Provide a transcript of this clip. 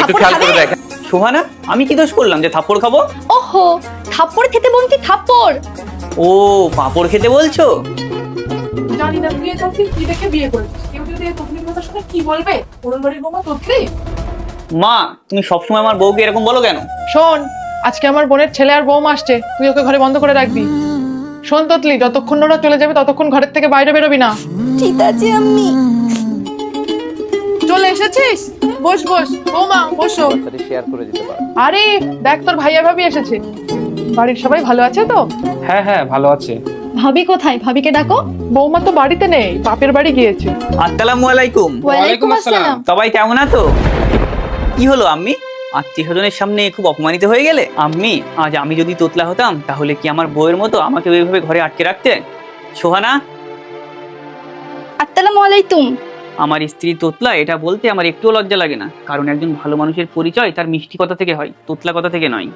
একটু খেয়াল করে দেখ। সোহানা, আমি কি দোষ করলাম যে থাপ্পড় খাবো? ওহো, থাপ্পড় খেতে বলতে থাপ্পড়। ও, পাঁপড় খেতে বলছো? জানি না তুই এটা কি দেখে বিয়ে করেছিস। কেউ যদি এই তকলির কথা শুনে কি বলবে? ওরন বাড়ির বৌমা তকলি। মা, তুমি সবসময় আমার বউকে এরকম বলো কেন? শোন, আজকে আমার বোনের ছেলে আর বৌমা আসছে, তুই ওকে ঘরে বন্ধ করে রাখবি। শোন ততলি, যতক্ষণ ওরা চলে যাবে ততক্ষণ ঘরের থেকে বাইরে বেরোবি না। ঠিক আছে আম্মি। চলে এসেছিস? বস বস বৌমা, বসো। শেয়ার করে দিতে পারো। আরে দেখ, তোর ভাইয়া ভাবি এসেছে। বাড়ির সবাই ভালো আছে তো? হ্যাঁ হ্যাঁ, ভালো আছে। ভাবি কোথায়? ভাবিকে ডাকো। বৌমা তো বাড়িতে নেই, বাপের বাড়ি গিয়েছে। আসসালামু আলাইকুম। ওয়ালাইকুম আসসালাম। সবাই কেমন আছো? কি হলো আম্মি, আত্মীয় স্বজনের সামনে খুব অপমানিত হয়ে গেলে? আম্মি, আজ আমি যদি তোতলা হতাম তাহলে কি আমার বউয়ের মতো আমাকে ওইভাবে ঘরে আটকে রাখতে? সোহানা, আসসালামু আলাইকুম। আমার স্ত্রী তোতলা এটা বলতে আমার একটুও লজ্জা লাগে না, কারণ একজন ভালো মানুষের পরিচয় তার মিষ্টি কথা থেকে হয়, তোতলা কথা থেকে নয়।